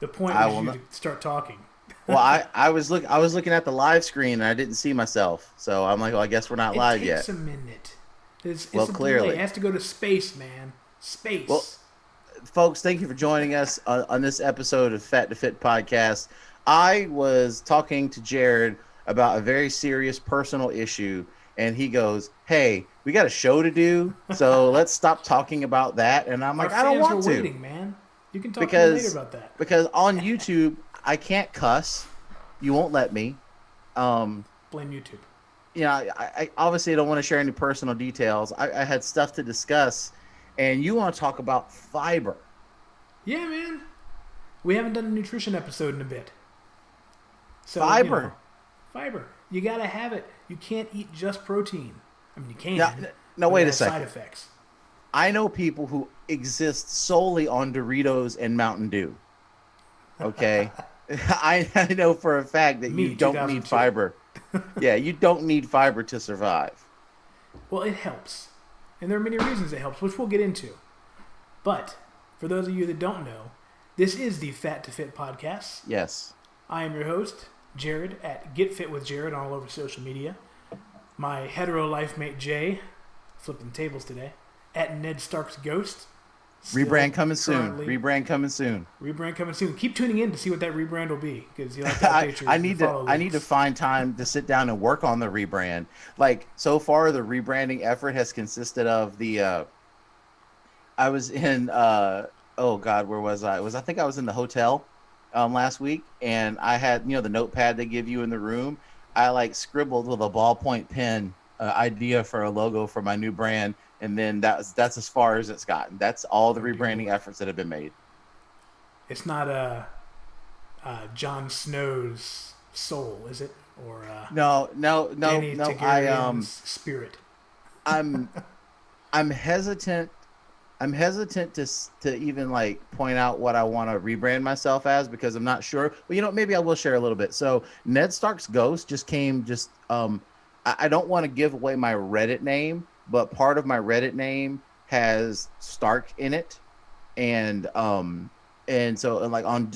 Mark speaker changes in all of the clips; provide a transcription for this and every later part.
Speaker 1: The point
Speaker 2: I
Speaker 1: was
Speaker 2: will
Speaker 1: you
Speaker 2: not.
Speaker 1: to start talking.
Speaker 2: Well, I was looking at the live screen and I didn't see myself, so I'm like, well, I guess we're not
Speaker 1: It
Speaker 2: live
Speaker 1: takes
Speaker 2: yet.
Speaker 1: a minute. It's
Speaker 2: Well,
Speaker 1: a delay. It
Speaker 2: clearly.
Speaker 1: has to go to space, man.
Speaker 2: Well,
Speaker 1: Space.
Speaker 2: folks, thank you for joining us on this episode of Fat to Fit podcast. I was talking to Jared about a very serious personal issue, and he goes, "Hey, we got a show to do, so let's stop talking about that." And I'm
Speaker 1: Our
Speaker 2: like, "I don't
Speaker 1: fans were
Speaker 2: want to,"
Speaker 1: waiting, man. You can talk to me later
Speaker 2: because
Speaker 1: about that.
Speaker 2: on YouTube I can't cuss. You won't let me. Um,
Speaker 1: Blame YouTube.
Speaker 2: I obviously don't want to share any personal details. I had stuff to discuss, and you want to talk about fiber.
Speaker 1: Yeah, man. We haven't done a nutrition episode in a bit. So,
Speaker 2: Fiber.
Speaker 1: fiber. You gotta have it. You can't eat just protein. I mean, you
Speaker 2: Now,
Speaker 1: can,
Speaker 2: no,
Speaker 1: but it
Speaker 2: wait a
Speaker 1: has side
Speaker 2: second.
Speaker 1: effects.
Speaker 2: I know people who exist solely on Doritos and Mountain Dew. Okay. I know for a fact that you
Speaker 1: Me,
Speaker 2: don't need
Speaker 1: 2002.
Speaker 2: fiber. Yeah, you don't need fiber to survive.
Speaker 1: Well, it helps. And there are many reasons it helps, which we'll get into. But, for those of you that don't know, this is the Fat to Fit podcast.
Speaker 2: Yes.
Speaker 1: I am your host, Jared, at Get Fit with Jared all over social media. My hetero life mate, Jay, flipping tables today, at Ned Stark's Ghost. Still
Speaker 2: Rebrand coming soon.
Speaker 1: currently-
Speaker 2: Rebrand coming soon.
Speaker 1: Rebrand coming soon. Keep tuning in to see what that rebrand will be, because you like to update your follow
Speaker 2: I need to
Speaker 1: links.
Speaker 2: find time to sit down and work on the rebrand. Like so far the rebranding effort has consisted of the I was in oh god, where was I? I think I was in the hotel last week, and I had, the notepad they give you in the room. I like scribbled with a ballpoint pen idea for a logo for my new brand, and then that's as far as it's gotten. That's all the rebranding efforts that have been made.
Speaker 1: It's not Jon Snow's soul, is it? Or
Speaker 2: No, no, no,
Speaker 1: Danny
Speaker 2: no.
Speaker 1: Targaryen's spirit.
Speaker 2: I'm I'm hesitant. I'm hesitant to even like point out what I want to rebrand myself as, because I'm not sure. Well, maybe I will share a little bit. So Ned Stark's Ghost just came. I don't want to give away my Reddit name, but part of my Reddit name has Stark in it, and so like on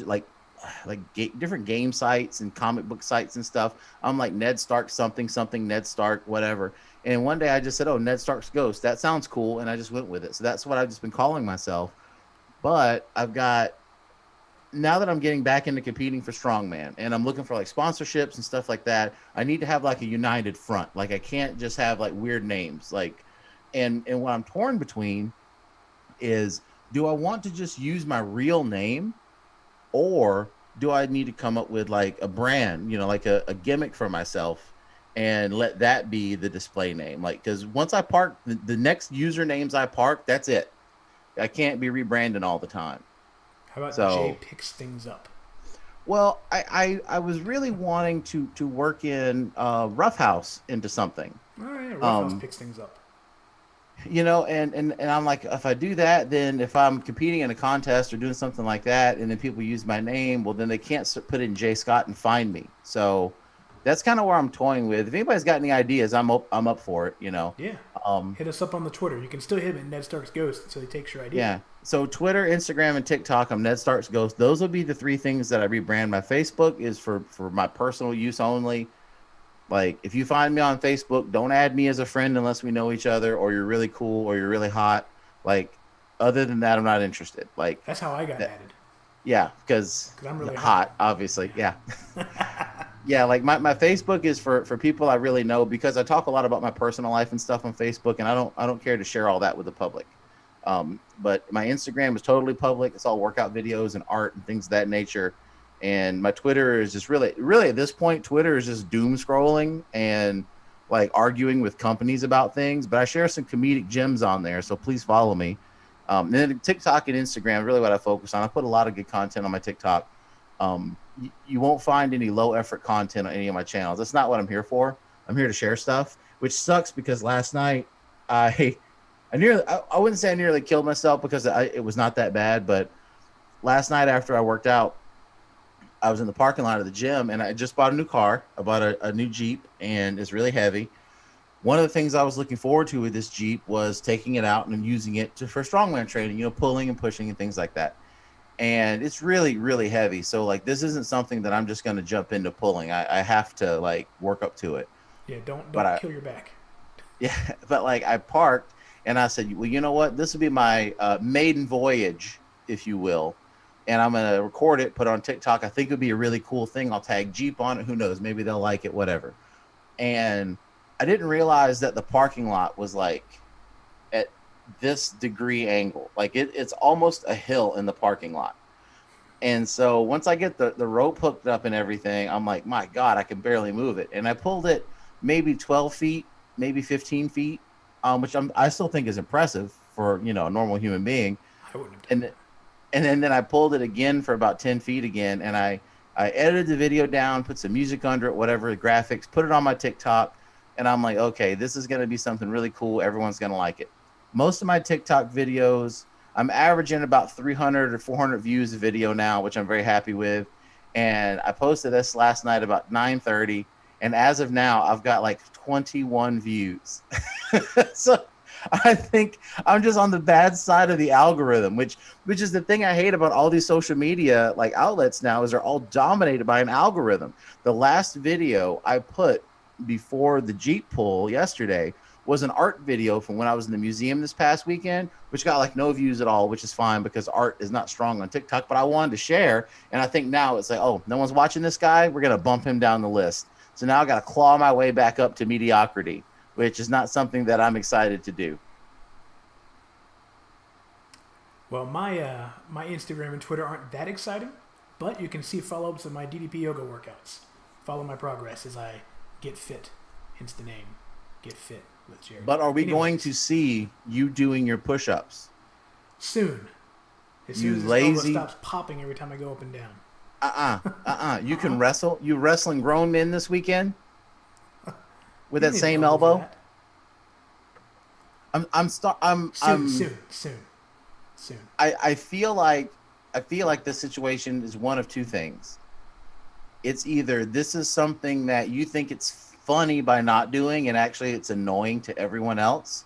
Speaker 2: different game sites and comic book sites and stuff, I'm like Ned Stark something something, Ned Stark whatever. And one day I just said, "Oh, Ned Stark's Ghost. That sounds cool," and I just went with it. So that's what I've just been calling myself. But now that I'm getting back into competing for strongman and I'm looking for like sponsorships and stuff like that, I need to have like a united front. Like I can't just have like weird names. Like, and what I'm torn between is, do I want to just use my real name, or do I need to come up with like a brand, like a gimmick for myself, and let that be the display name? Like, because once I park the next usernames I park, that's it. I can't be rebranding all the time.
Speaker 1: How about
Speaker 2: So,
Speaker 1: Jay picks things up?
Speaker 2: well, I was really wanting to work in Roughhouse into something.
Speaker 1: All right, Roughhouse
Speaker 2: Um,
Speaker 1: picks things up.
Speaker 2: And I'm like, if I do that, then if I'm competing in a contest or doing something like that, and then people use my name, well, then they can't put in Jay Scott and find me. So that's kind of where I'm toying with. If anybody's got any ideas, I'm up for it.
Speaker 1: Yeah.
Speaker 2: Um,
Speaker 1: Hit us up on the Twitter. You can still hit him at Ned Stark's Ghost until he takes your idea.
Speaker 2: yeah. So Twitter, Instagram, and TikTok, I'm Ned Stark's Ghost. Those will be the three things that I rebrand. My Facebook is for my personal use only. Like, if you find me on Facebook, don't add me as a friend unless we know each other, or you're really cool, or you're really hot. Like, other than that, I'm not interested. Like,
Speaker 1: That's how I got added.
Speaker 2: yeah, because
Speaker 1: 'Cause I'm really
Speaker 2: hot, obviously. Yeah. Yeah, like my Facebook is for people I really know, because I talk a lot about my personal life and stuff on Facebook, and I don't care to share all that with the public. But my Instagram is totally public. It's all workout videos and art and things of that nature. And my Twitter is just really at this point, Twitter is just doom scrolling and like arguing with companies about things. But I share some comedic gems on there, so please follow me. And then TikTok and Instagram, really what I focus on. I put a lot of good content on my TikTok. You won't find any low effort content on any of my channels. That's not what I'm here for. I'm here to share stuff, which sucks because last night I wouldn't say I nearly killed myself, because it was not that bad. But last night after I worked out, I was in the parking lot of the gym, and I just bought a new car. I bought a new Jeep, and it's really heavy. One of the things I was looking forward to with this Jeep was taking it out and using it for strongman training, pulling and pushing and things like that. and it's really, really heavy. So like, this isn't something that I'm just going to jump into pulling. I have to like work up to it.
Speaker 1: Yeah,
Speaker 2: But
Speaker 1: don't kill your back.
Speaker 2: yeah, but like I parked and I said, well, you know what? This will be my maiden voyage, if you will. And I'm going to record it, put it on TikTok. I think it would be a really cool thing. I'll tag Jeep on it. Who knows? Maybe they'll like it, whatever. And I didn't realize that the parking lot was like at this degree angle. Like it's almost a hill in the parking lot. And so once I get the rope hooked up and everything, I'm like, my God, I can barely move it. And I pulled it maybe 12 feet, maybe 15 feet, which I still think is impressive for, you know, a normal human being.
Speaker 1: I wouldn't have done that.
Speaker 2: And then I pulled it again for about 10 feet again. And I edited the video down, put some music under it, whatever, graphics, put it on my TikTok. And I'm like, okay, this is going to be something really cool. Everyone's going to like it. Most of my TikTok videos, I'm averaging about 300 or 400 views a video now, which I'm very happy with. And I posted this last night about 9:30. And as of now, I've got like 21 views. So I think I'm just on the bad side of the algorithm, which is the thing I hate about all these social media like outlets now, is they're all dominated by an algorithm. The last video I put before the Jeep pull yesterday was an art video from when I was in the museum this past weekend, which got like no views at all, which is fine because art is not strong on TikTok, but I wanted to share. And I think now it's like, oh, no one's watching this guy. We're going to bump him down the list. So now I got to claw my way back up to mediocrity, which is not something that I'm excited to do.
Speaker 1: Well, my Instagram and Twitter aren't that exciting, but you can see follow-ups of my DDP yoga workouts. Follow my progress as I get fit, hence the name, Get Fit with Jared.
Speaker 2: But are we going to see you doing your push-ups?
Speaker 1: Soon. As soon as this elbow stops popping every time I go up and down.
Speaker 2: You can wrestle? You wrestling grown men this weekend? With that same elbow?
Speaker 1: Soon.
Speaker 2: I feel like this situation is one of two things. It's either this is something that you think it's funny by not doing and actually it's annoying to everyone else.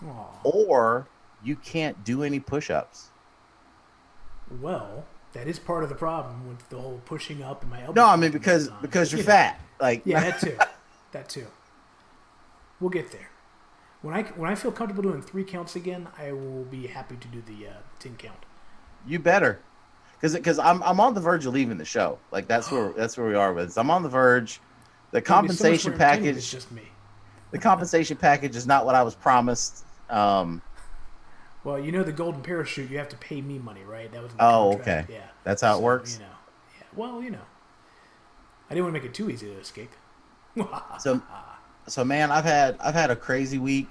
Speaker 1: Aww.
Speaker 2: Or you can't do any push-ups.
Speaker 1: Well, that is part of the problem with the whole pushing up and my elbow.
Speaker 2: No, I mean because you're fat. Like
Speaker 1: yeah, that too. We'll get there. When I feel comfortable doing 3 counts again, I will be happy to do the 10 count.
Speaker 2: You better, because I'm on the verge of leaving the show. Like that's where we are with this. I'm on the verge. The compensation package
Speaker 1: is just me.
Speaker 2: The compensation package is not what I was promised.
Speaker 1: Well, you know the golden parachute. You have to pay me money, right? That was.
Speaker 2: Okay.
Speaker 1: Yeah.
Speaker 2: That's how it works.
Speaker 1: You know. Yeah. Well, you know. I didn't want to make it too easy to escape.
Speaker 2: So man, I've had a crazy week.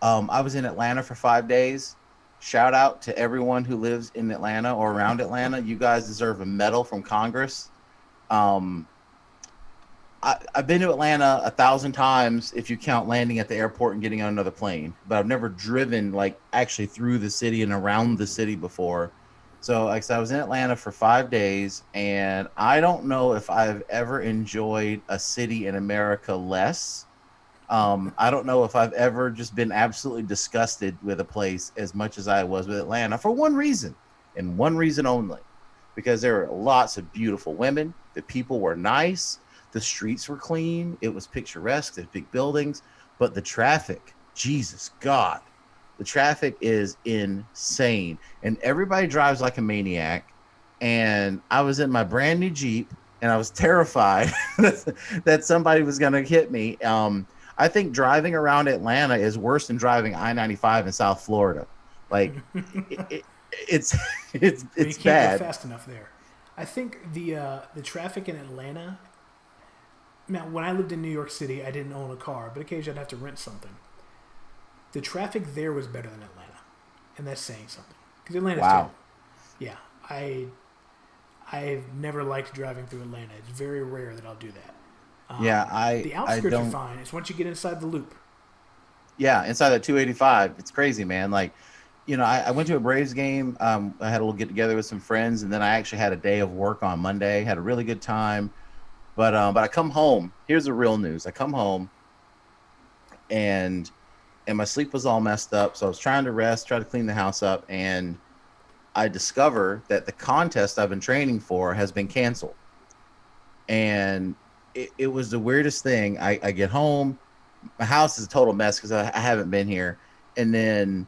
Speaker 2: I was in Atlanta for 5 days. Shout out to everyone who lives in Atlanta or around Atlanta. You guys deserve a medal from Congress. I've been to Atlanta 1,000 times if you count landing at the airport and getting on another plane, but I've never driven like actually through the city and around the city before. So like I said, I was in Atlanta for 5 days, and I don't know if I've ever enjoyed a city in America less. I don't know if I've ever just been absolutely disgusted with a place as much as I was with Atlanta, for one reason, and one reason only, because there were lots of beautiful women. The people were nice. The streets were clean. It was picturesque. There's big buildings, but the traffic, Jesus God, the traffic is insane. And everybody drives like a maniac. And I was in my brand new Jeep and I was terrified that somebody was going to hit me. I think driving around Atlanta is worse than driving I-95 in South Florida. Like it's
Speaker 1: you can't
Speaker 2: bad.
Speaker 1: Go fast enough there. I think the traffic in Atlanta. Now, when I lived in New York City, I didn't own a car, but occasionally I'd have to rent something. The traffic there was better than Atlanta, and that's saying something. Because Atlanta's terrible. Yeah, I've never liked driving through Atlanta. It's very rare that I'll do that. The outskirts are fine. It's once you get inside the loop.
Speaker 2: Yeah, inside that 285, it's crazy, man. Like, you know, I went to a Braves game. I had a little get together with some friends, and then I actually had a day of work on Monday. Had a really good time. But I come home. Here's the real news. I come home, and my sleep was all messed up. So I was trying to rest, try to clean the house up, and I discover that the contest I've been training for has been canceled. And it was the weirdest thing. I get home, my house is a total mess because I haven't been here. And then,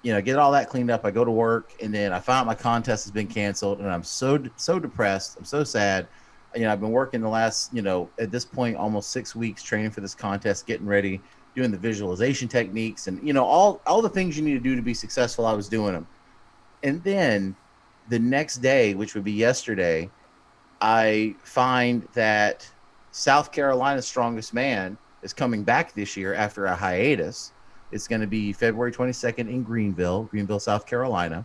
Speaker 2: get all that cleaned up. I go to work, and then I found out my contest has been canceled, and I'm so depressed. I'm so sad. I've been working the last, at this point, almost 6 weeks training for this contest, getting ready, doing the visualization techniques, and all the things you need to do to be successful. I was doing them, and then the next day, which would be yesterday, I find that South Carolina's Strongest Man is coming back this year after a hiatus. It's going to be February 22nd in Greenville, South Carolina.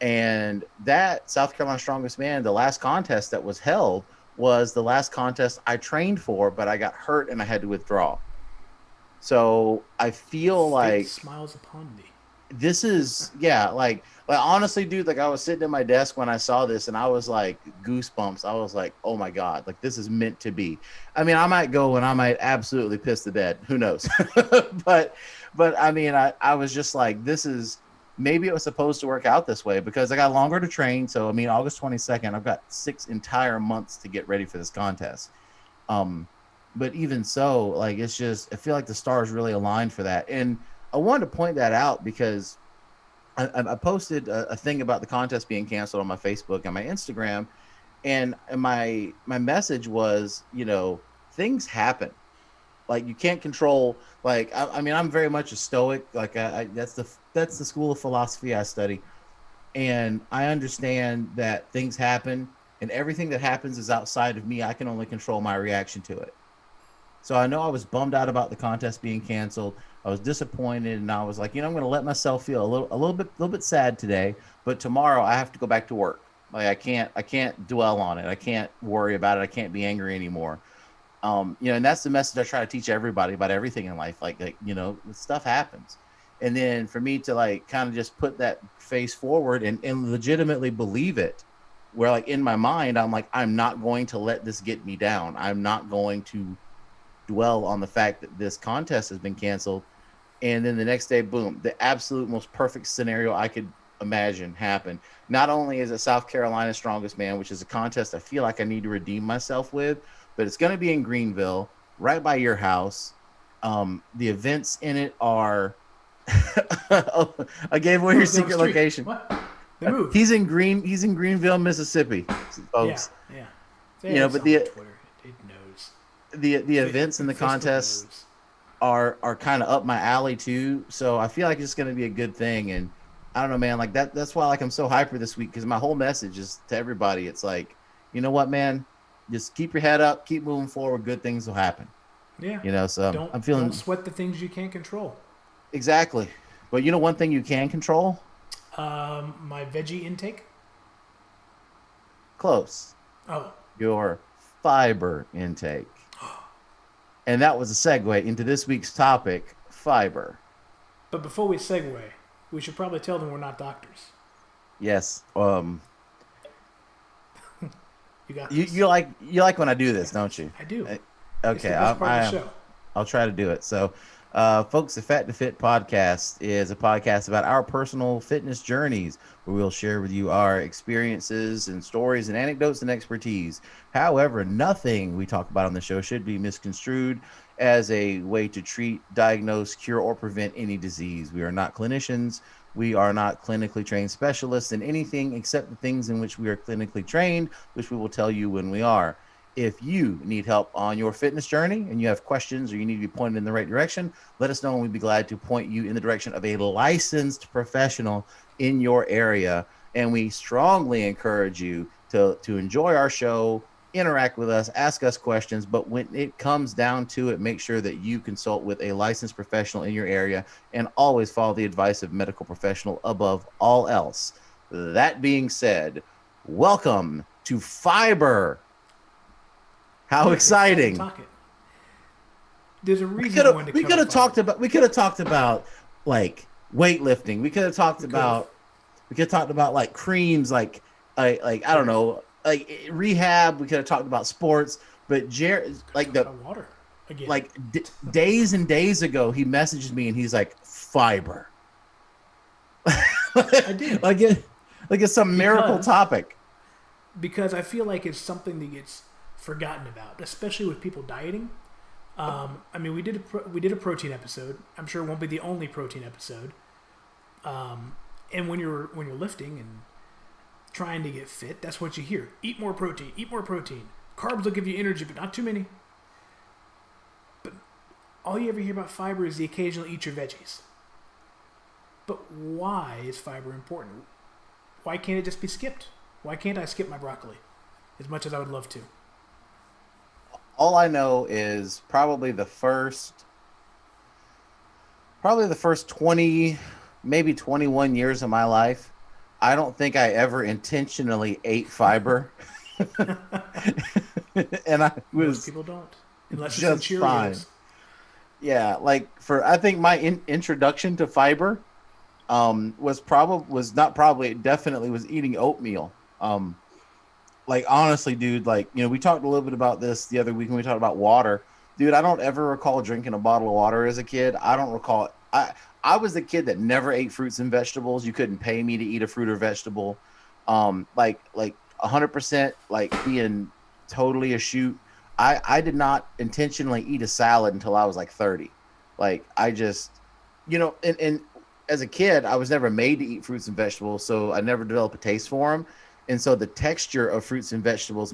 Speaker 2: And that South Carolina Strongest Man, the last contest that was held was the last contest I trained for, but I got hurt and I had to withdraw. So I feel like
Speaker 1: smiles upon me.
Speaker 2: This is, like honestly, dude, like I was sitting at my desk when I saw this and I was like goosebumps. I was like, oh my God, like this is meant to be. I mean, I might go and I might absolutely piss the bed. Who knows? but I mean, I was just like, maybe it was supposed to work out this way because I got longer to train. So, I mean, August 22nd, I've got 6 entire months to get ready for this contest. But even so, like, it's just, I feel like the stars really aligned for that. And I wanted to point that out because I posted a thing about the contest being canceled on my Facebook and my Instagram, and my message was, things happen. Like you can't control. Like I mean, I'm very much a stoic. Like that's the school of philosophy I study, and I understand that things happen, and everything that happens is outside of me. I can only control my reaction to it. So I know I was bummed out about the contest being canceled. I was disappointed, and I was like, I'm going to let myself feel a little bit sad today. But tomorrow I have to go back to work. Like I can't dwell on it. I can't worry about it. I can't be angry anymore. And that's the message I try to teach everybody about everything in life. Like stuff happens, and then for me to like kind of just put that face forward and legitimately believe it. Where like in my mind, I'm like, I'm not going to let this get me down. I'm not going to dwell on the fact that this contest has been canceled. And then the next day, boom, the absolute most perfect scenario I could imagine happened. Not only is it South Carolina's Strongest Man, which is a contest I feel like I need to redeem myself with, but it's going to be in Greenville, right by your house. The events in it are I gave away your secret location.
Speaker 1: What? They moved.
Speaker 2: He's in Greenville, Mississippi, folks.
Speaker 1: Yeah.
Speaker 2: But
Speaker 1: it knows.
Speaker 2: The events in the contest are kind of up my alley too. So I feel like it's going to be a good thing. And I don't know, man, like that's why like I'm so hyper this week, because my whole message is to everybody. It's like, you know what, man, just keep your head up, keep moving forward. Good things will happen.
Speaker 1: Yeah.
Speaker 2: So
Speaker 1: don't sweat the things you can't control.
Speaker 2: Exactly. But one thing you can control?
Speaker 1: My veggie intake.
Speaker 2: Close.
Speaker 1: Oh.
Speaker 2: Your fiber intake. And that was a segue into this week's topic, fiber.
Speaker 1: But before we segue, we should probably tell them we're not doctors.
Speaker 2: Yes.
Speaker 1: You got this.
Speaker 2: You like when I do this, don't you?
Speaker 1: I do.
Speaker 2: Okay. I'll try to do it. So, folks, the Fat to Fit podcast is a podcast about our personal fitness journeys, where we'll share with you our experiences and stories and anecdotes and expertise. However, nothing we talk about on the show should be misconstrued as a way to treat, diagnose, cure, or prevent any disease. We are not clinicians. We are not clinically trained specialists in anything except the things in which we are clinically trained, which we will tell you when we are. If you need help on your fitness journey and you have questions or you need to be pointed in the right direction, let us know and we'd be glad to point you in the direction of a licensed professional in your area. And we strongly encourage you to enjoy our show, interact with us, ask us questions. But when it comes down to it, make sure that you consult with a licensed professional in your area and always follow the advice of medical professional above all else. That being said, welcome to Fiber. How exciting!
Speaker 1: There's a reason
Speaker 2: we could have talked about like weightlifting. We could have talked about like creams, like I don't know, like rehab. We could have talked about sports, but
Speaker 1: water again.
Speaker 2: Like days and days ago, he messages me and he's like, fiber.
Speaker 1: I did.
Speaker 2: Like it's some miracle topic.
Speaker 1: Because I feel like it's something that gets forgotten about, especially with people dieting. I mean, we did a protein episode. I'm sure it won't be the only protein episode. And when you're lifting and trying to get fit, that's what you hear: eat more protein, eat more protein. Carbs will give you energy, but not too many. But all you ever hear about fiber is the occasional eat your veggies. But why is fiber important? Why can't it just be skipped? Why can't I skip my broccoli as much as I would love to?
Speaker 2: All I know is probably the first 20, maybe 21 years of my life, I don't think I ever intentionally ate fiber. And I was
Speaker 1: Most people don't, unless
Speaker 2: just
Speaker 1: it's in
Speaker 2: fine.
Speaker 1: Cheerios.
Speaker 2: Yeah, like I think my introduction to fiber it definitely was eating oatmeal. Like honestly, dude, like, we talked a little bit about this the other week when we talked about water. Dude, I don't ever recall drinking a bottle of water as a kid. I don't recall. I was the kid that never ate fruits and vegetables. You couldn't pay me to eat a fruit or vegetable. Like 100%, like being totally a shoot. I did not intentionally eat a salad until I was like 30. Like I just, and as a kid, I was never made to eat fruits and vegetables, so I never developed a taste for them. And so the texture of fruits and vegetables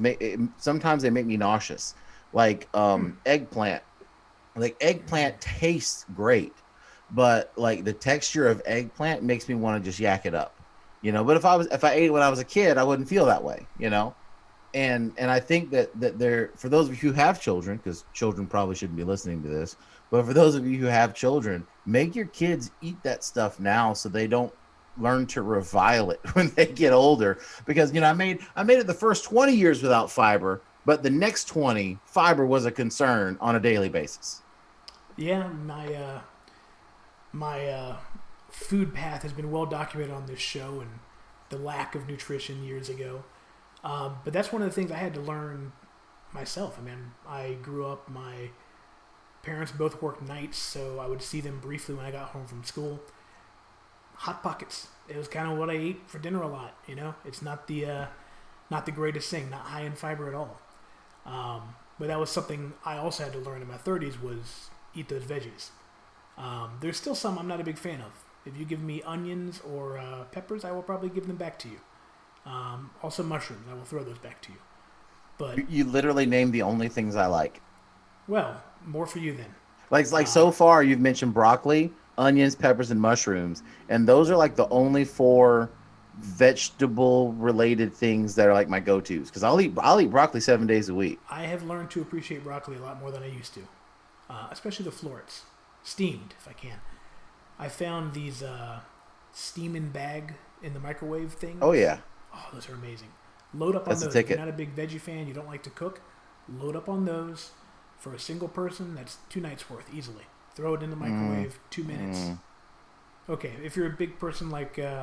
Speaker 2: sometimes they make me nauseous. Like eggplant. Like eggplant tastes great, but like the texture of eggplant makes me want to just yak it up. But if I ate it when I was a kid, I wouldn't feel that way. And I think that there, for those of you who have children, because children probably shouldn't be listening to this, but for those of you who have children, make your kids eat that stuff now so they don't learn to revile it when they get older. Because I made it the first 20 years without fiber, but the next 20, fiber was a concern on a daily basis.
Speaker 1: Yeah, my food path has been well documented on this show and the lack of nutrition years ago. But that's one of the things I had to learn myself. I mean, I grew up, my parents both worked nights, so I would see them briefly when I got home from school. Hot Pockets. It was kind of what I ate for dinner a lot. It's not the greatest thing, not high in fiber at all. But that was something I also had to learn in my 30s was eat those veggies. There's still some I'm not a big fan of. If you give me onions or peppers, I will probably give them back to you. Also mushrooms, I will throw those back to you. But
Speaker 2: You literally named the only things I like.
Speaker 1: well, more for you then.
Speaker 2: Like so far, you've mentioned broccoli, onions, peppers, and mushrooms, and those are like the only 4 vegetable related things that are like my go-tos. Because I'll eat broccoli 7 days a week.
Speaker 1: I have learned to appreciate broccoli a lot more than I used to, especially the florets, steamed if I can. I found these steaming bag in the microwave things.
Speaker 2: Oh yeah.
Speaker 1: Oh, those are amazing. Load up
Speaker 2: That's
Speaker 1: on
Speaker 2: a
Speaker 1: those. If
Speaker 2: ticket.
Speaker 1: you're not a big veggie fan, you don't like to cook, load up on those. For a single person, that's 2 nights worth easily. Throw it in the microwave, 2 minutes. Okay, if you're a big person like Jay,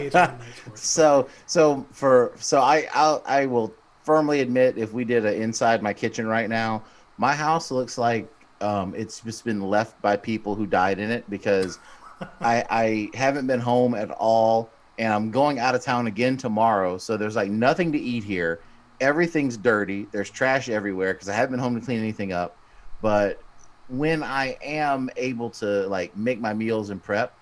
Speaker 1: it's 1 night's worth.
Speaker 2: I will firmly admit, if we did an inside my kitchen right now, my house looks like it's just been left by people who died in it, because I haven't been home at all, and I'm going out of town again tomorrow. So there's like nothing to eat here. Everything's dirty. There's trash everywhere because I haven't been home to clean anything up. But when I am able to like make my meals and prep,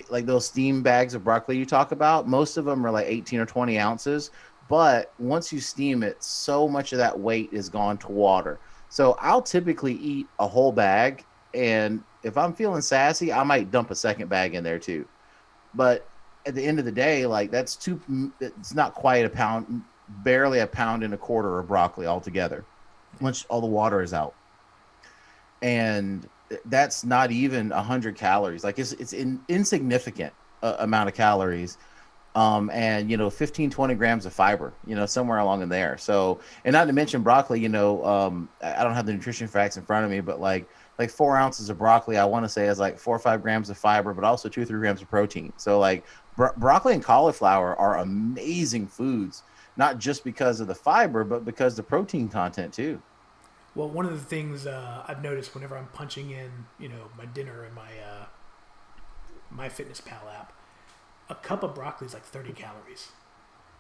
Speaker 2: like those steam bags of broccoli you talk about, most of them are like 18 or 20 ounces. But once you steam it, so much of that weight is gone to water. So I'll typically eat a whole bag, and if I'm feeling sassy, I might dump a second bag in there too. But at the end of the day, like it's not quite a pound, barely a pound and a quarter of broccoli altogether once all the water is out. And that's not even 100 calories. Like it's an insignificant amount of calories. And 15, 20 grams of fiber, somewhere along in there. So, and not to mention broccoli, I don't have the nutrition facts in front of me, but like 4 ounces of broccoli, I want to say has like 4 or 5 grams of fiber, but also 2 or 3 grams of protein. So like broccoli and cauliflower are amazing foods, not just because of the fiber, but because the protein content too.
Speaker 1: Well, one of the things I've noticed whenever I'm punching in, my dinner in my my Fitness Pal app, a cup of broccoli is like 30 calories.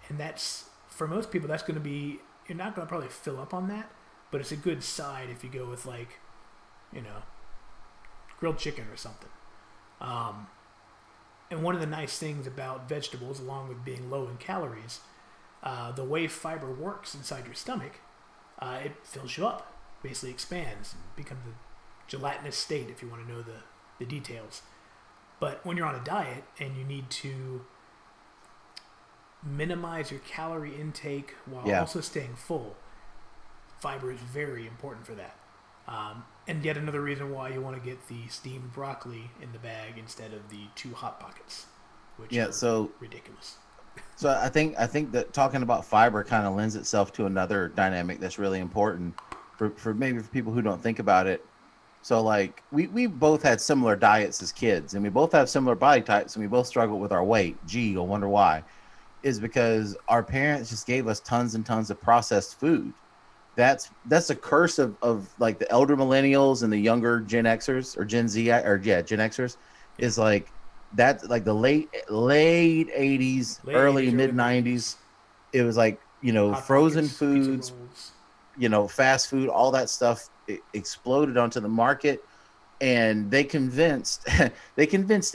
Speaker 1: And that's, for most people, that's going to be, you're not going to probably fill up on that, but it's a good side if you go with like, you know, grilled chicken or something. And one of the nice things about vegetables, along with being low in calories, the way fiber works inside your stomach, it fills you up, basically expands, becomes a gelatinous state if you want to know the details. But when you're on a diet and you need to minimize your calorie intake while also staying full, fiber is very important for that. And yet another reason why you want to get the steamed broccoli in the bag instead of the 2 Hot Pockets, which are ridiculous.
Speaker 2: So I think that talking about fiber kind of lends itself to another dynamic that's really important for maybe for people who don't think about it. So like we both had similar diets as kids, and we both have similar body types, and we both struggle with our weight. Gee, I wonder why. Is because our parents just gave us tons and tons of processed food. That's a curse of like the elder millennials and the younger Gen Xers or Gen Z or Gen Xers is like that, like the late 80s, early mid 90s. It was like, you know,
Speaker 1: Hot
Speaker 2: frozen
Speaker 1: Pockets,
Speaker 2: foods,
Speaker 1: pizza rolls.
Speaker 2: you know, fast food, all that stuff exploded onto the market, and they convinced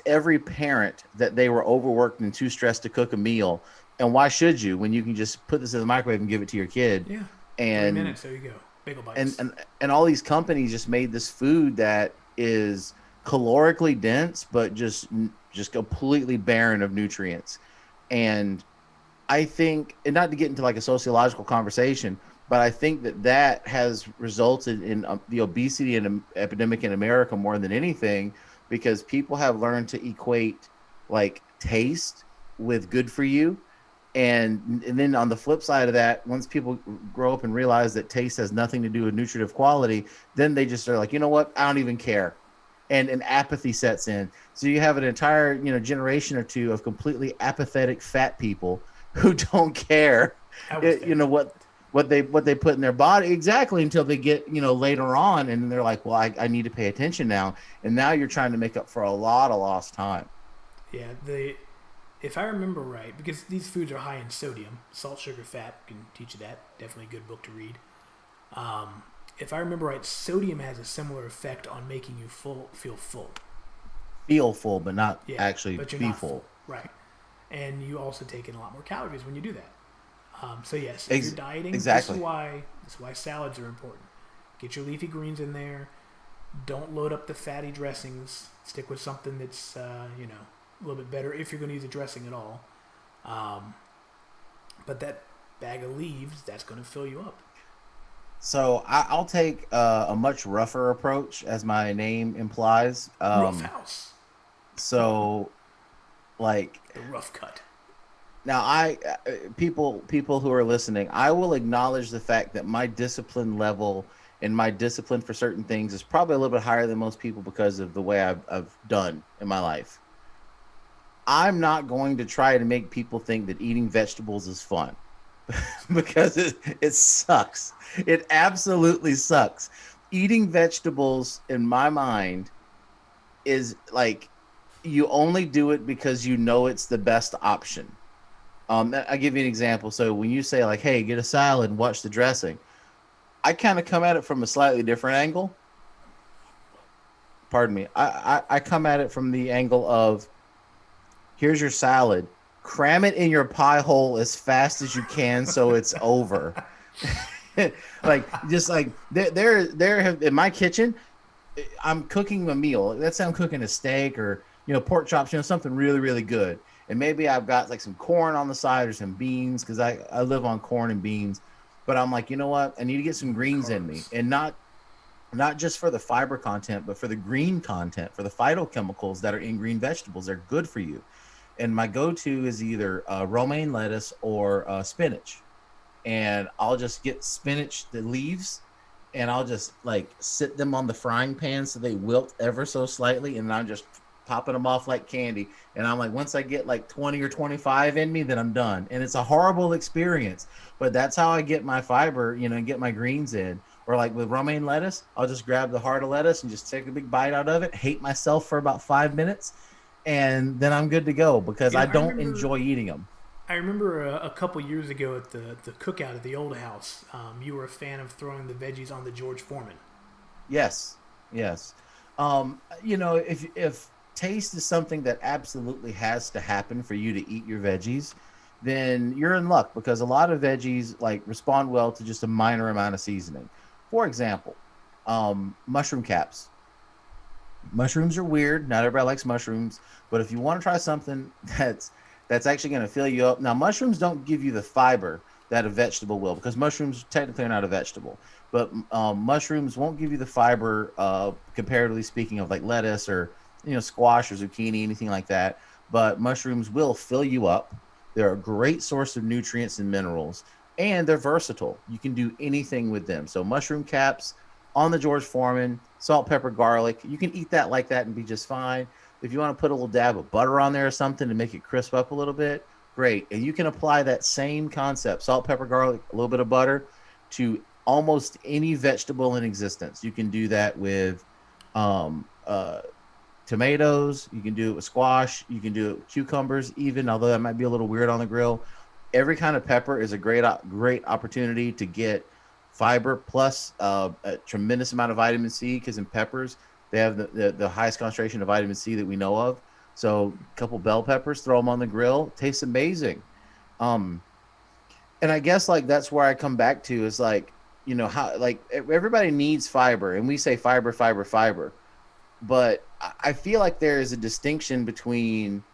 Speaker 2: every parent that they were overworked and too stressed to cook a meal. And why should you when you can just put this in the microwave and give it to your kid?
Speaker 1: Yeah.
Speaker 2: And
Speaker 1: 3 minutes, there you go. Bagel bites.
Speaker 2: And all these companies just made this food that is calorically dense, but just completely barren of nutrients. And I think, and not to get into like a sociological conversation, but I think that has resulted in the obesity epidemic in America more than anything, because people have learned to equate like taste with good for you. And then on the flip side of that, once people grow up and realize that taste has nothing to do with nutritive quality, then they just are like, you know what? I don't even care. And apathy sets in. So you have an entire, you know, generation or two of completely apathetic fat people who don't care, you know, what they put in their body exactly until they get, you know, later on. And they're like, well, I need to pay attention now. And now you're trying to make up for a lot of lost time.
Speaker 1: Yeah. If I remember right, because these foods are high in sodium, salt, sugar, fat can teach you that. Definitely a good book to read. If I remember right, sodium has a similar effect on making you feel full.
Speaker 2: Feel full, but not actually
Speaker 1: but
Speaker 2: be full.
Speaker 1: Right. And you also take in a lot more calories when you do that. So yes, if you're dieting,
Speaker 2: exactly.
Speaker 1: This is why salads are important. Get your leafy greens in there. Don't load up the fatty dressings. Stick with something that's, you know, a little bit better if you're going to use a dressing at all. But that bag of leaves, that's going to fill you up.
Speaker 2: So I'll take a much rougher approach, as my name implies.
Speaker 1: Rough house.
Speaker 2: So, like
Speaker 1: the rough cut.
Speaker 2: Now, people who are listening, I will acknowledge the fact that my discipline level and my discipline for certain things is probably a little bit higher than most people because of the way I've done in my life. I'm not going to try to make people think that eating vegetables is fun because it sucks. It absolutely sucks. Eating vegetables, in my mind, is like you only do it because you know it's the best option. I'll give you an example. So when you say like, hey, get a salad and watch the dressing, I kind of come at it from a slightly different angle. Pardon me. I come at it from the angle of, here's your salad. Cram it in your pie hole as fast as you can so it's over. Like, just like there have in my kitchen, I'm cooking a meal. Let's say I'm cooking a steak or, you know, pork chops, you know, something really, really good. And maybe I've got like some corn on the side or some beans, because I live on corn and beans. But I'm like, you know what? I need to get some greens in me, and not just for the fiber content, but for the green content, for the phytochemicals that are in green vegetables. They're good for you. And my go-to is either romaine lettuce or spinach. And I'll just get spinach, the leaves, and I'll just like sit them on the frying pan so they wilt ever so slightly, and I'm just popping them off like candy. And I'm like, once I get like 20 or 25 in me, then I'm done. And it's a horrible experience, but that's how I get my fiber, you know, and get my greens in. Or like with romaine lettuce, I'll just grab the heart of lettuce and just take a big bite out of it, hate myself for about 5 minutes, and then I'm good to go because
Speaker 1: You
Speaker 2: I
Speaker 1: know, I
Speaker 2: don't
Speaker 1: remember
Speaker 2: enjoy eating them.
Speaker 1: I remember a couple years ago at the cookout at the old house, you were a fan of throwing the veggies on the George Foreman.
Speaker 2: Yes, yes. If taste is something that absolutely has to happen for you to eat your veggies, then you're in luck because a lot of veggies like respond well to just a minor amount of seasoning. For example, mushroom caps. Mushrooms are weird. Not everybody likes mushrooms, but if you want to try something that's actually going to fill you up. Now, mushrooms don't give you the fiber that a vegetable will, because mushrooms technically are not a vegetable, but mushrooms won't give you the fiber, comparatively speaking, of like lettuce or squash or zucchini, anything like that. But mushrooms will fill you up. They're a great source of nutrients and minerals, and they're versatile. You can do anything with them. So mushroom caps on the George Foreman, salt, pepper, garlic. You can eat that like that and be just fine. If you want to put a little dab of butter on there or something to make it crisp up a little bit, great. And you can apply that same concept, salt, pepper, garlic, a little bit of butter, to almost any vegetable in existence. You can do that with um, uh, tomatoes. You can do it with squash. You can do it with cucumbers, even, although that might be a little weird on the grill. Every kind of pepper is a great opportunity to get fiber plus a tremendous amount of vitamin C, because in peppers they have the highest concentration of vitamin C that we know of. So a couple bell peppers, throw them on the grill, tastes amazing. Um, and I guess like that's where I come back to is like, how like everybody needs fiber, and we say fiber, fiber, fiber, but I feel like there is a distinction between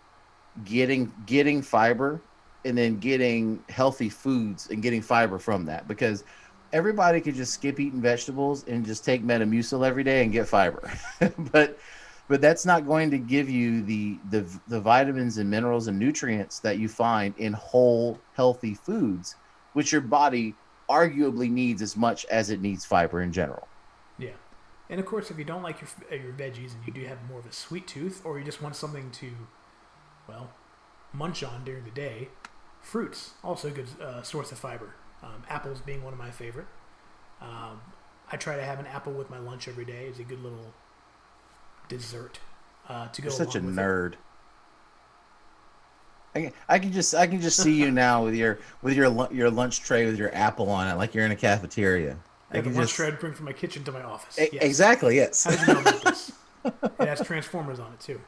Speaker 2: getting fiber and then getting healthy foods and getting fiber from that, because everybody could just skip eating vegetables and just take Metamucil every day and get fiber. but but that's not going to give you the vitamins and minerals and nutrients that you find in whole healthy foods, which your body arguably needs as much as it needs fiber in general.
Speaker 1: Yeah, and of course, if you don't like your veggies and you do have more of a sweet tooth, or you just want something to, well, munch on during the day, fruits also a good source of fiber. Apples being one of my favorite. I try to have an apple with my lunch every day. It's a good little dessert to go
Speaker 2: You're
Speaker 1: along
Speaker 2: such a
Speaker 1: with
Speaker 2: nerd. I can just see you now with your lunch tray with your apple on it, like you're in a cafeteria.
Speaker 1: it.
Speaker 2: I
Speaker 1: Yeah, the
Speaker 2: can
Speaker 1: lunch
Speaker 2: just
Speaker 1: tray I'd bring from my kitchen to my office. Yes.
Speaker 2: exactly, yes.
Speaker 1: How did you know about this? It has Transformers on it too.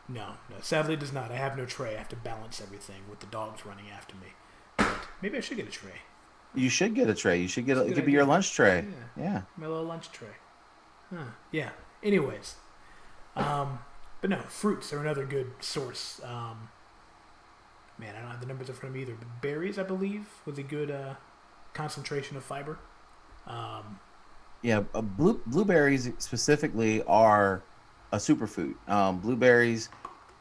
Speaker 1: No, sadly it does not. I have no tray. I have to balance everything with the dogs running after me. But maybe I should get a tray.
Speaker 2: You should get a tray. You should get
Speaker 1: It's a
Speaker 2: it
Speaker 1: good
Speaker 2: could be your
Speaker 1: idea.
Speaker 2: lunch tray.
Speaker 1: Yeah,
Speaker 2: Yeah.
Speaker 1: my little lunch tray. Huh. Yeah. Anyways, but no, fruits are another good source. Man, I don't have the numbers in front of me either. But berries, I believe, was a good concentration of fiber. Um,
Speaker 2: Yeah, blueberries specifically are a superfood. Blueberries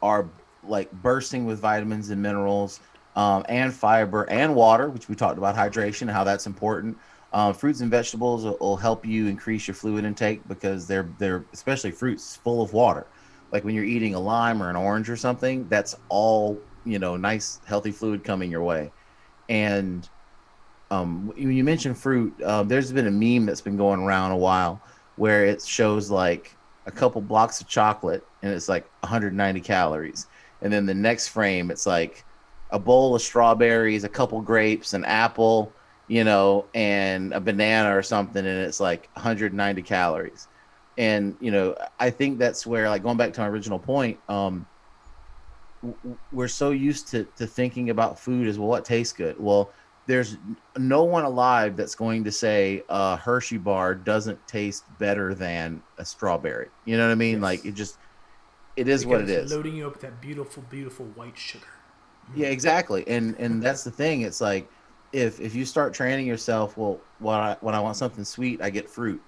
Speaker 2: are like bursting with vitamins and minerals, and fiber and water, which we talked about hydration and how that's important. Fruits and vegetables will help you increase your fluid intake because they're especially fruits full of water. Like when you're eating a lime or an orange or something, that's all nice healthy fluid coming your way. And when you mentioned fruit, there's been a meme that's been going around a while where it shows like a couple blocks of chocolate and it's like 190 calories, and then the next frame it's like a bowl of strawberries, a couple grapes, an apple, and a banana or something, and it's like 190 calories. And I think that's where, like, going back to my original point, we're so used to thinking about food as, well, what tastes good. Well, there's no one alive that's going to say a Hershey bar doesn't taste better than a strawberry. You know what I mean? Like,
Speaker 1: yes,
Speaker 2: it is what it
Speaker 1: because it's
Speaker 2: is.
Speaker 1: loading you up with that beautiful, beautiful white sugar.
Speaker 2: Yeah, exactly. And that's the thing. It's like, if you start training yourself, well, when I want something sweet, I get fruit.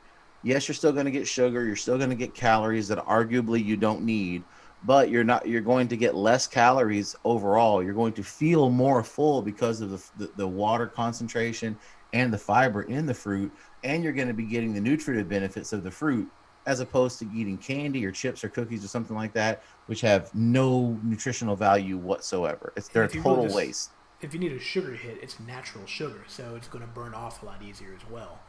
Speaker 2: Yes, you're still going to get sugar. You're still going to get calories that arguably you don't need, but you're going to get less calories overall. You're going to feel more full because of the water concentration and the fiber in the fruit, and you're going to be getting the nutritive benefits of the fruit, as opposed to eating candy or chips or cookies or something like that, which have no nutritional value whatsoever.
Speaker 1: And
Speaker 2: They're a total waste.
Speaker 1: if you need a sugar hit, it's natural sugar, so it's going to burn off a lot easier as well.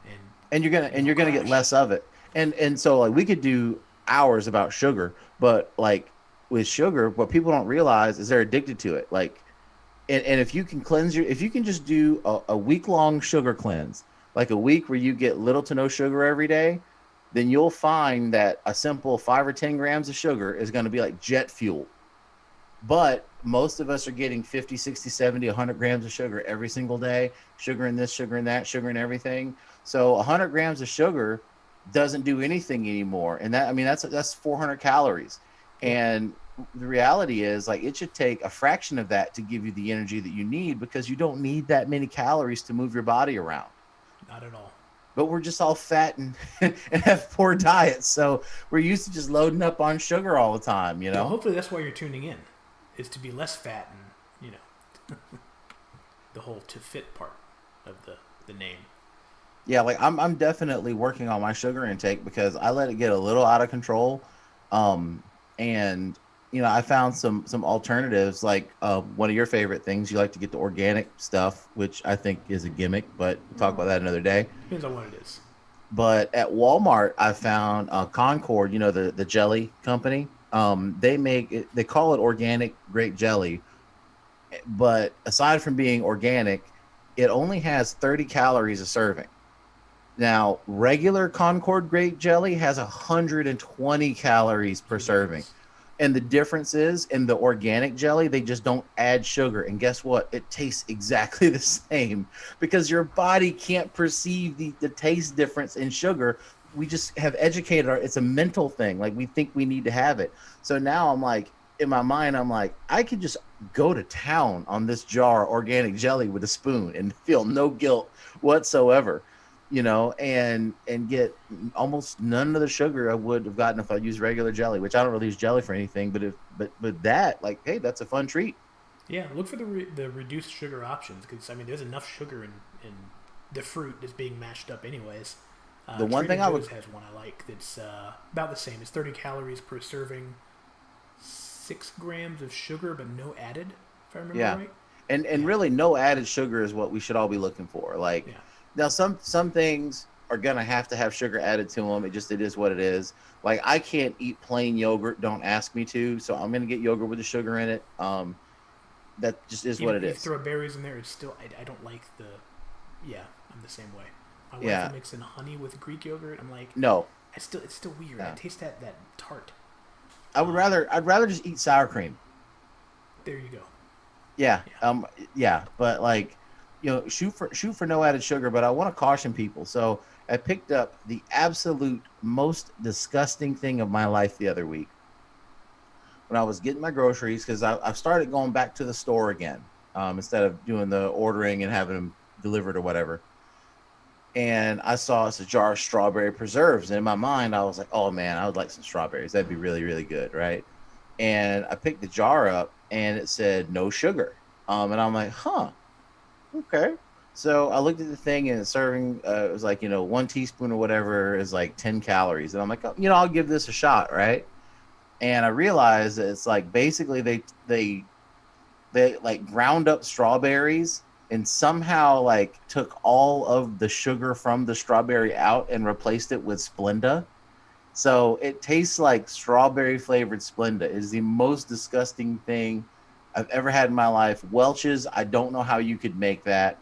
Speaker 1: And
Speaker 2: And you're gonna get
Speaker 1: crash.
Speaker 2: less of it. And so like we could do hours about sugar, but like with sugar, what people don't realize is they're addicted to it. Like, and if you can if you can just do a week long sugar cleanse, like a week where you get little to no sugar every day, then you'll find that a simple 5 or 10 grams of sugar is going to be like jet fuel. But most of us are getting 50, 60, 70, 100 grams of sugar every single day, sugar in this, sugar in that, sugar in everything. So 100 grams of sugar doesn't do anything anymore. And that, I mean, that's 400 calories. And the reality is, like, it should take a fraction of that to give you the energy that you need, because you don't need that many calories to move your body around.
Speaker 1: Not at all.
Speaker 2: But we're just all fat and and have poor diets, so we're used to just loading up on sugar all the time, you know.
Speaker 1: Well, hopefully that's why you're tuning in, is to be less fat and, you know, the whole to fit part of the name.
Speaker 2: Yeah, like I'm definitely working on my sugar intake because I let it get a little out of control, and you know, I found some alternatives, like one of your favorite things. You like to get the organic stuff, which I think is a gimmick, but we'll talk about that another day.
Speaker 1: Depends on what it is.
Speaker 2: But at Walmart, I found Concord, you know, the jelly company. They make it, they call it organic grape jelly, but aside from being organic, it only has 30 calories a serving. Now, regular Concord grape jelly has 120 calories per serving. And the difference is, in the organic jelly, they just don't add sugar. And guess what? It tastes exactly the same, because your body can't perceive the taste difference in sugar. We just have educated it's a mental thing. Like, we think we need to have it. So now I'm like, in my mind, I'm like, I could just go to town on this jar of organic jelly with a spoon and feel no guilt whatsoever, you know, and get almost none of the sugar I would have gotten if I used regular jelly, which I don't really use jelly for anything, but that, like, hey, that's a fun treat.
Speaker 1: Yeah, look for the reduced sugar options, because, I mean, there's enough sugar in the fruit that's being mashed up anyways.
Speaker 2: The one thing
Speaker 1: Joe's has one I like that's about the same. It's 30 calories per serving, 6 grams of sugar, but no added, if I remember right.
Speaker 2: And really, no added sugar is what we should all be looking for. Like, now some things are gonna have to have sugar added to them. It is what it is. Like, I can't eat plain yogurt. Don't ask me to. So I'm gonna get yogurt with the sugar in it. That just is what it is.
Speaker 1: If you throw berries in there, it's still, I don't like the. Yeah, I'm the same way. My wife mix in honey with Greek yogurt. I'm like,
Speaker 2: no.
Speaker 1: It's still weird. I taste that tart.
Speaker 2: I'd rather just eat sour cream.
Speaker 1: There you go.
Speaker 2: Yeah. But, like, you know, shoot for no added sugar. But I want to caution people. So I picked up the absolute most disgusting thing of my life the other week when I was getting my groceries, because I've started going back to the store again, instead of doing the ordering and having them delivered or whatever. And I saw it's a jar of strawberry preserves. And in my mind, I was like, oh, man, I would like some strawberries. That'd be really, really good, right? And I picked the jar up, and it said no sugar. And I'm like, huh, okay. So I looked at the thing, and the serving, it was like, you know, 1 teaspoon or whatever is like 10 calories. And I'm like, oh, you know, I'll give this a shot, right? And I realized that it's like, basically they like ground up strawberries and somehow, like, took all of the sugar from the strawberry out and replaced it with Splenda. So it tastes like strawberry flavored Splenda. It is the most disgusting thing I've ever had in my life. Welch's, I don't know how you could make that.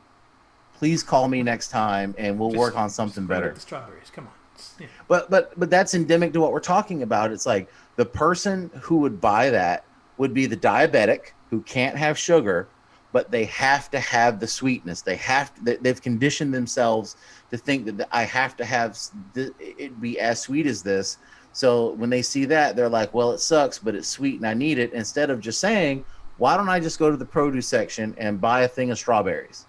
Speaker 2: Please call me next time and we'll work on something better.
Speaker 1: The strawberries, come on. Yeah.
Speaker 2: But that's endemic to what we're talking about. It's like, the person who would buy that would be the diabetic who can't have sugar, but they have to have the sweetness. They've conditioned themselves to think that I have to have it be as sweet as this. So when they see that, they're like, well, it sucks, but it's sweet and I need it. Instead of just saying, why don't I just go to the produce section and buy a thing of strawberries?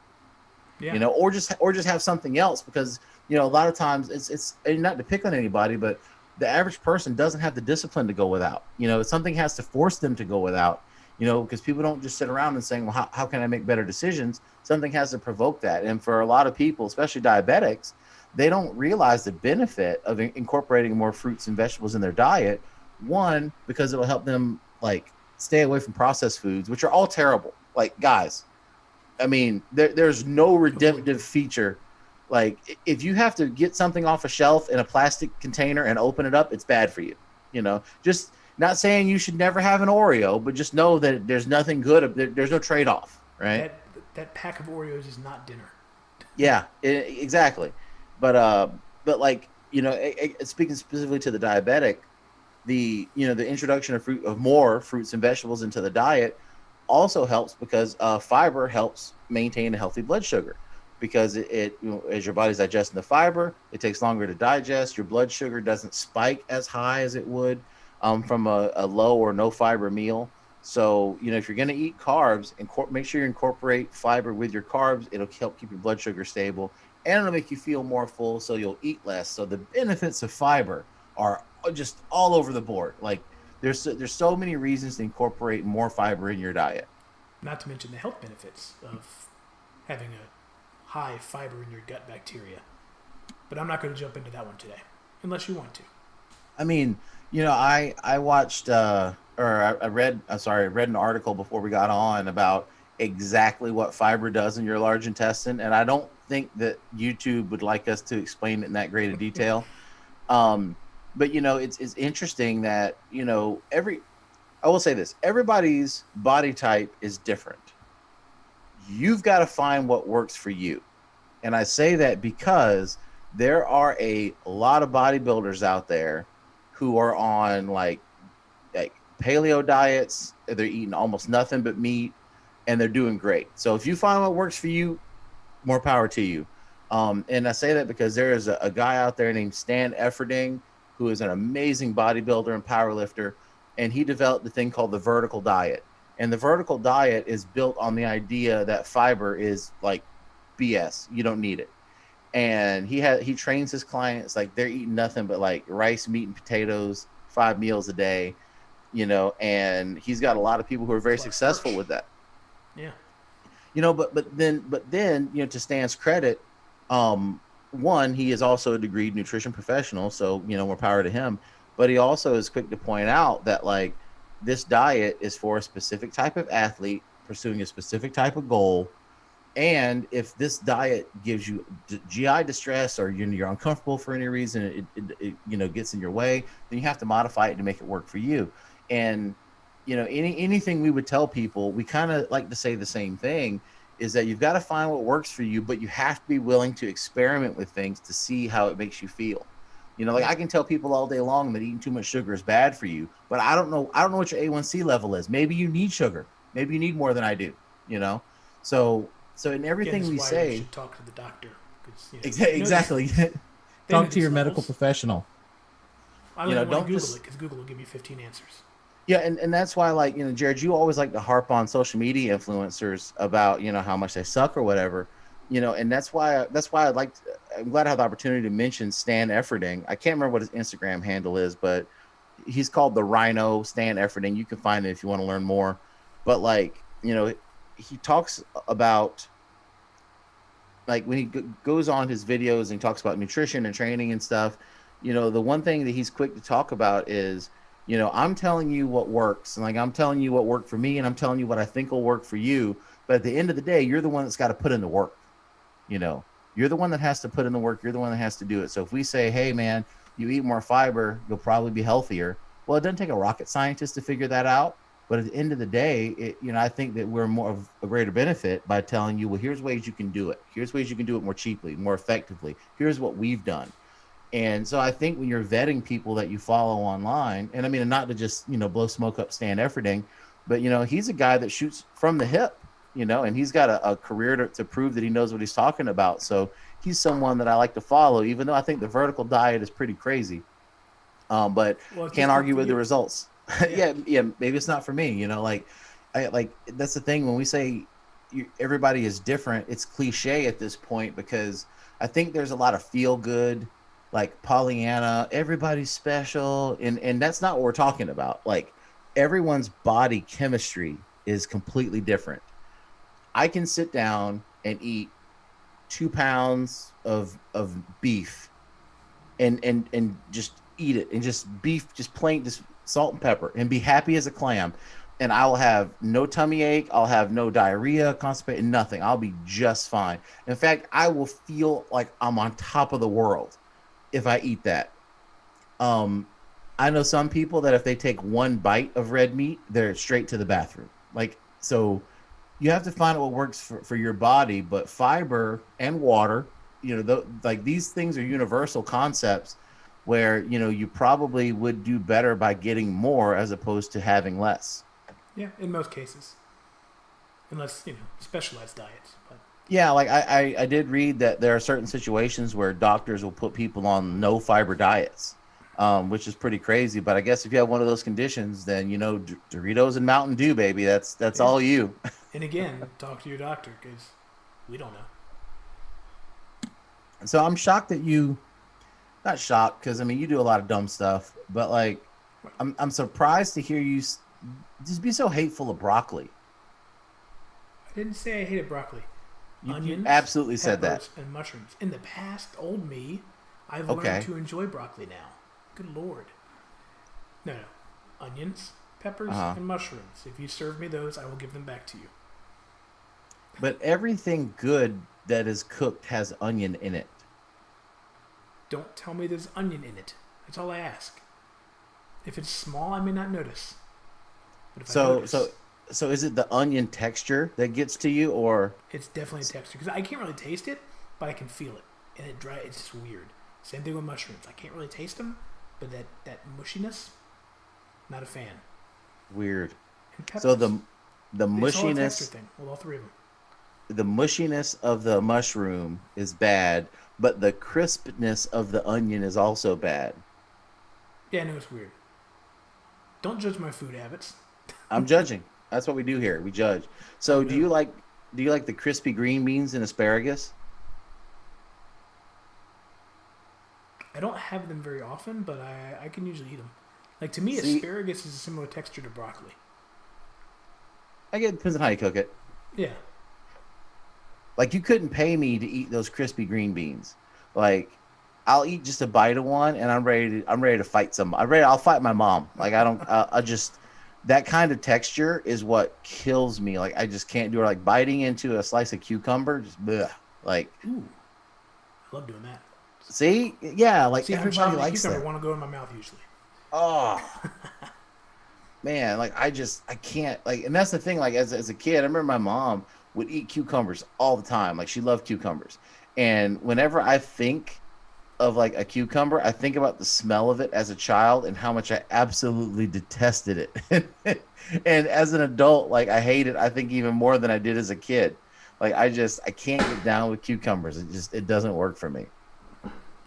Speaker 2: Yeah. You know, or just have something else, because, you know, a lot of times it's not to pick on anybody, but the average person doesn't have the discipline to go without. You know, something has to force them to go without. You know, because people don't just sit around and saying, well, how can I make better decisions? Something has to provoke that. And for a lot of people, especially diabetics, they don't realize the benefit of incorporating more fruits and vegetables in their diet. One, because it will help them, like, stay away from processed foods, which are all terrible. Like, guys, I mean, there's no redemptive feature. Like, if you have to get something off a shelf in a plastic container and open it up, it's bad for you. Just not saying you should never have an Oreo, but just know that there's nothing good. There's no trade off, right?
Speaker 1: That pack of Oreos is not dinner.
Speaker 2: Yeah, exactly. But like speaking specifically to the diabetic, the introduction of more fruits and vegetables into the diet also helps because fiber helps maintain a healthy blood sugar because as your body's digesting the fiber, it takes longer to digest. Your blood sugar doesn't spike as high as it would from a low or no fiber meal. So, if you're going to eat carbs, make sure you incorporate fiber with your carbs. It'll help keep your blood sugar stable and it'll make you feel more full. So you'll eat less. So the benefits of fiber are just all over the board. Like there's so many reasons to incorporate more fiber in your diet.
Speaker 1: Not to mention the health benefits of having a high fiber in your gut bacteria. But I'm not going to jump into that one today, unless you want to.
Speaker 2: I mean, I watched I read an article before we got on about exactly what fiber does in your large intestine, and I don't think that YouTube would like us to explain it in that great a detail. But it's interesting that I will say this: everybody's body type is different. You've got to find what works for you, and I say that because there are a lot of bodybuilders out there who are on like paleo diets. They're eating almost nothing but meat, and they're doing great. So if you find what works for you, more power to you. And I say that because there is a guy out there named Stan Efferding, who is an amazing bodybuilder and powerlifter, and he developed the thing called the vertical diet. And the vertical diet is built on the idea that fiber is like BS. You don't need it. And he trains his clients like they're eating nothing but like rice, meat, and potatoes 5 meals a day, and he's got a lot of people who are very successful with that.
Speaker 1: Yeah.
Speaker 2: But then, to Stan's credit, one, he is also a degreed nutrition professional, so more power to him. But he also is quick to point out that like this diet is for a specific type of athlete pursuing a specific type of goal. And if this diet gives you GI distress or you're uncomfortable for any reason, it gets in your way, then you have to modify it to make it work for you. And anything we would tell people, we kind of like to say the same thing, is that you've got to find what works for you, but you have to be willing to experiment with things to see how it makes you feel. I can tell people all day long that eating too much sugar is bad for you, but I don't know what your A1C level is. Maybe you need sugar. Maybe you need more than I do. So in everything we say,
Speaker 1: you should talk to the doctor.
Speaker 2: Exactly. Talk to your medical professional.
Speaker 1: I don't want to Google it because Google will give you 15 answers.
Speaker 2: Yeah, and that's why, like, Jared, you always like to harp on social media influencers about, how much they suck or whatever, and that's why I'm glad I have the opportunity to mention Stan Efferding. I can't remember what his Instagram handle is, but he's called the Rhino Stan Efferding. You can find it if you want to learn more. But like, he talks about like when he goes on his videos and he talks about nutrition and training and stuff, the one thing that he's quick to talk about is, I'm telling you what works, and like I'm telling you what worked for me, and I'm telling you what I think will work for you. But at the end of the day, you're the one that's got to put in the work. You're the one that has to put in the work. You're the one that has to do it. So if we say, hey man, you eat more fiber, you'll probably be healthier. Well, it doesn't take a rocket scientist to figure that out. But at the end of the day, I think that we're more of a greater benefit by telling you, well, here's ways you can do it. Here's ways you can do it more cheaply, more effectively. Here's what we've done. And so I think when you're vetting people that you follow online, and I mean, not to just, blow smoke up Stan Efferding, but, he's a guy that shoots from the hip, and he's got a career to prove that he knows what he's talking about. So he's someone that I like to follow, even though I think the vertical diet is pretty crazy. But can't argue with the results. Yeah, maybe it's not for me, that's the thing when we say everybody is different, it's cliche at this point because I think there's a lot of feel good, like Pollyanna, everybody's special, and that's not what we're talking about. Like everyone's body chemistry is completely different. I can sit down and eat 2 pounds of beef and just eat it, and just beef, just plain, just salt and pepper, and be happy as a clam, and I'll have no tummy ache, I'll have no diarrhea, constipated, nothing. I'll be just fine. In fact, I will feel like I'm on top of the world if I eat that. I know some people that if they take one bite of red meat, they're straight to the bathroom. Like, so you have to find out what works for your body, but fiber and water, like these things are universal concepts where, you probably would do better by getting more as opposed to having less.
Speaker 1: Yeah, in most cases, unless specialized diets. But
Speaker 2: Yeah, like I did read that there are certain situations where doctors will put people on no fiber diets, which is pretty crazy. But I guess if you have one of those conditions, then Doritos and Mountain Dew, baby. That's
Speaker 1: yeah,
Speaker 2: all you.
Speaker 1: and again, talk to your doctor because we don't know.
Speaker 2: So I'm shocked that not shocked because I mean you do a lot of dumb stuff, but like I'm surprised to hear you just be so hateful of broccoli.
Speaker 1: I didn't say I hated broccoli.
Speaker 2: You
Speaker 1: Onions,
Speaker 2: absolutely said that.
Speaker 1: and mushrooms. In the past, old me, I've
Speaker 2: Okay.
Speaker 1: learned to enjoy broccoli now. Good lord. No. Onions, peppers, and mushrooms. If you serve me those, I will give them back to you.
Speaker 2: But everything good that is cooked has onion in it.
Speaker 1: Don't tell me there's onion in it. That's all I ask. If it's small, I may not notice. But if I notice,
Speaker 2: So is it the onion texture that gets to you, or
Speaker 1: it's definitely a texture. Because I can't really taste it, but I can feel it. And it's just weird. Same thing with mushrooms. I can't really taste them, but that mushiness, not a fan.
Speaker 2: weird?
Speaker 1: And peppers,
Speaker 2: So the
Speaker 1: it's all a texture
Speaker 2: mushiness
Speaker 1: thing. Well, all three of them.
Speaker 2: the mushiness of the mushroom is bad, but the crispness of the onion is also bad.
Speaker 1: Yeah, I know it's weird. Don't judge my food habits.
Speaker 2: I'm judging. That's what we do here. We judge. So
Speaker 1: do you
Speaker 2: like the crispy green beans and asparagus?
Speaker 1: I don't have them very often, but I can usually eat them. Like, to me,
Speaker 2: See,
Speaker 1: asparagus is a similar texture to broccoli.
Speaker 2: I guess it depends on how you cook it.
Speaker 1: Yeah.
Speaker 2: Like you couldn't pay me to eat those crispy green beans. Like I'll eat just a bite of one, and I'm ready to fight somebody. I'll fight my mom. Like I just that kind of texture is what kills me. Like I just can't do it. Like biting into a slice of cucumber, just bleh. Like
Speaker 1: Ooh. I love doing that.
Speaker 2: see, yeah, like
Speaker 1: See, I'm
Speaker 2: everybody
Speaker 1: chopping
Speaker 2: likes
Speaker 1: cucumber.
Speaker 2: that.
Speaker 1: Want to go in my mouth usually.
Speaker 2: Oh man, like I can't like, and that's the thing. Like as a kid, I remember my mom would eat cucumbers all the time. Like she loved cucumbers, and whenever I think of like a cucumber, I think about the smell of it as a child and how much I absolutely detested it. And as an adult, like I hate it. I think even more than I did as a kid. Like I can't get down with cucumbers. It doesn't work for me.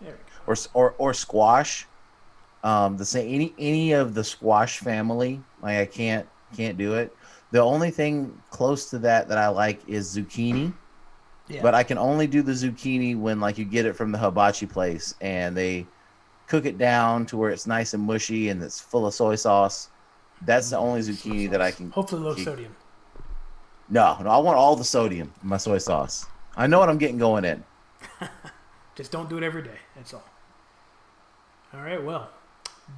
Speaker 1: There we go.
Speaker 2: Or squash. The same any of the squash family. Like I can't do it. The only thing close to that I like is zucchini.
Speaker 1: Yeah.
Speaker 2: But I can only do the zucchini when like you get it from the hibachi place and they cook it down to where it's nice and mushy and it's full of soy sauce. That's the only zucchini that I can
Speaker 1: Hopefully low
Speaker 2: keep.
Speaker 1: sodium.
Speaker 2: No, I want all the sodium in my soy sauce. I know what I'm getting going in.
Speaker 1: Just don't do it every day. That's all. All right. Well,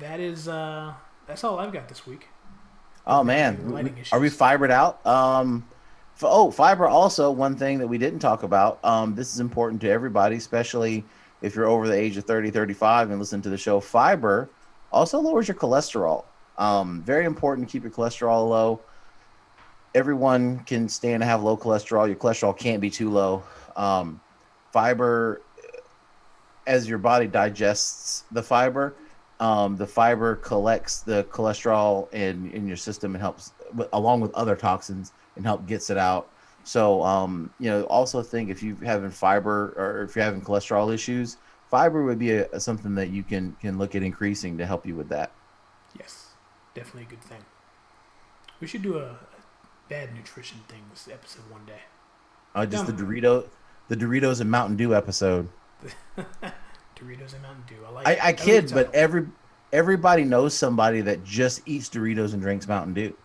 Speaker 1: that's all I've got this week.
Speaker 2: Oh man, are we fibered out? Fiber also one thing that we didn't talk about. This is important to everybody, especially if you're over the age of 30, 35 and listen to the show. Fiber also lowers your cholesterol. Very important to keep your cholesterol low. Everyone can stand to have low cholesterol. Your cholesterol can't be too low. Fiber, as your body digests the fiber collects the cholesterol in your system and helps, along with other toxins, and help gets it out. So, also think if you're having fiber or if you're having cholesterol issues, fiber would be something that you can look at increasing to help you with that.
Speaker 1: Yes, definitely a good thing. We should do a bad nutrition things episode one day.
Speaker 2: Just the Doritos and Mountain Dew episode.
Speaker 1: Doritos and Mountain Dew.
Speaker 2: I kid, but everybody knows somebody that just eats Doritos and drinks Mountain Dew.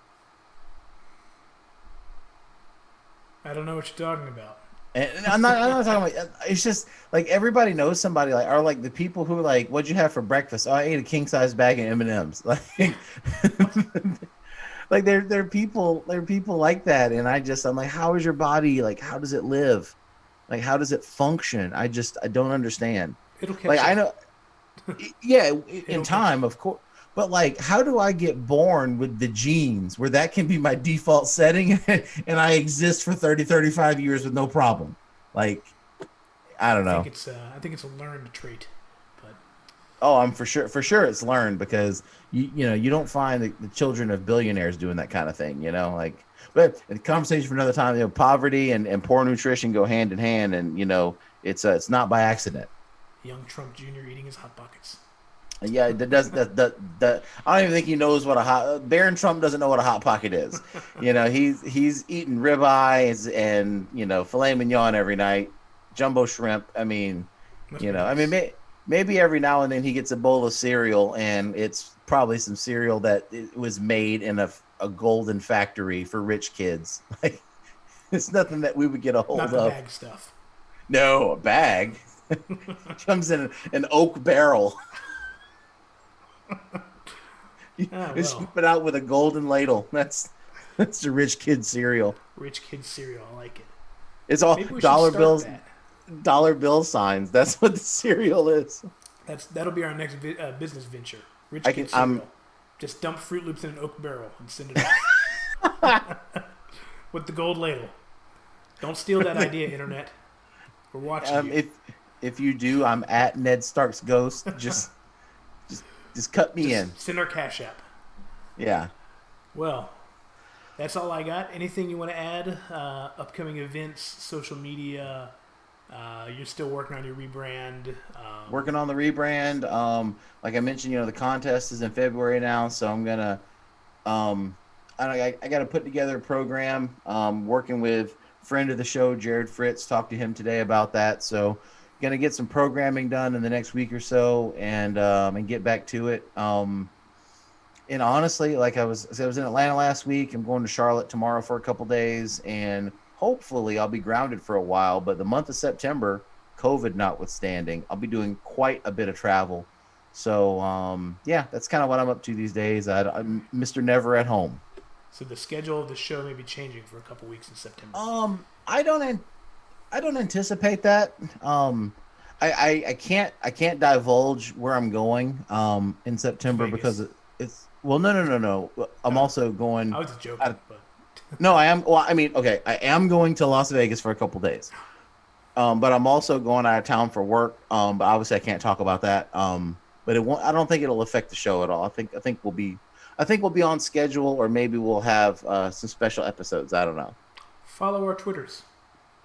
Speaker 1: I don't know what you're talking about.
Speaker 2: And I'm not talking about. It's just like everybody knows somebody like, are like the people who like, what'd you have for breakfast? Oh, I ate a king size bag of M&Ms. Like, like there are people like that, and I'm like, how is your body? Like, how does it live? Like, how does it function? I don't understand.
Speaker 1: It'll catch
Speaker 2: Like,
Speaker 1: up.
Speaker 2: I know, yeah, in
Speaker 1: It'll
Speaker 2: time, of course. But like, how do I get born with the genes where that can be my default setting and I exist for 30, 35 years with no problem? Like, I don't know.
Speaker 1: I think it's a learned trait, but
Speaker 2: Oh, I'm for sure it's learned because you don't find the children of billionaires doing that kind of thing, like, but the conversation for another time, poverty and poor nutrition go hand in hand, and it's not by accident.
Speaker 1: young Trump Jr. eating his hot pockets.
Speaker 2: Yeah, that does that. I don't even think he knows what a hot Barron Trump doesn't know what a hot pocket is. He's eating ribeyes and filet mignon every night, jumbo shrimp. I mean, maybe every now and then he gets a bowl of cereal, and it's probably some cereal that it was made in a golden factory for rich kids. Like, it's nothing that we would get a hold
Speaker 1: Not
Speaker 2: of.
Speaker 1: the bag stuff.
Speaker 2: No, a bag comes in an oak barrel. You scoop it out with a golden ladle. That's the rich kid cereal.
Speaker 1: Rich kid cereal. I like it.
Speaker 2: It's all
Speaker 1: Maybe we should
Speaker 2: dollar
Speaker 1: start
Speaker 2: bills,
Speaker 1: that.
Speaker 2: dollar bill signs. That's what the cereal is.
Speaker 1: That'll be our next business venture. Rich
Speaker 2: I
Speaker 1: kid
Speaker 2: can-
Speaker 1: cereal. Just dump Fruit Loops in an oak barrel and send it off with the gold ladle. Don't steal that idea, internet. We're watching you.
Speaker 2: If you do, I'm at Ned Stark's Ghost. Just cut me in.
Speaker 1: Send our Cash App.
Speaker 2: Yeah.
Speaker 1: Well, that's all I got. Anything you want to add? Upcoming events, social media. You're still working on your rebrand.
Speaker 2: Working on the rebrand. Like I mentioned, the contest is in February now, so I'm gonna I got to put together a program. Working with friend of the show, Jared Fritz, talked to him today about that. So gonna get some programming done in the next week or so, and get back to it. And honestly, like I was in Atlanta last week. I'm going to Charlotte tomorrow for a couple days, and hopefully I'll be grounded for a while. But the month of September, COVID notwithstanding, I'll be doing quite a bit of travel. So yeah, that's kind of what I'm up to these days. I'm Mr. Never at Home.
Speaker 1: So the schedule of the show may be changing for a couple weeks in September.
Speaker 2: I don't anticipate that. I can't divulge where I'm going in September
Speaker 1: Vegas.
Speaker 2: because it's no. I'm also going.
Speaker 1: I was just joking, but
Speaker 2: No, I am. Well, I mean, okay, I am going to Las Vegas for a couple days, but I'm also going out of town for work. But obviously, I can't talk about that. But it won't. I don't think it'll affect the show at all. I think we'll be on schedule, or maybe we'll have some special episodes. I don't know.
Speaker 1: follow our Twitters.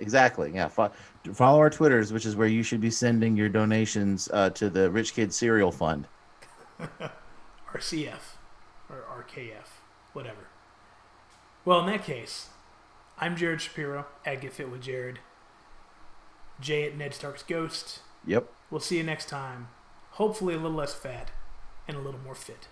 Speaker 2: Exactly. Yeah. Follow our Twitters, which is where you should be sending your donations to the Rich Kid Cereal Fund.
Speaker 1: RCF or RKF, whatever. Well, in that case, I'm Jared Shapiro at Get Fit with Jared. Jay at Ned Stark's Ghost.
Speaker 2: Yep.
Speaker 1: We'll see you next time. Hopefully a little less fat and a little more fit.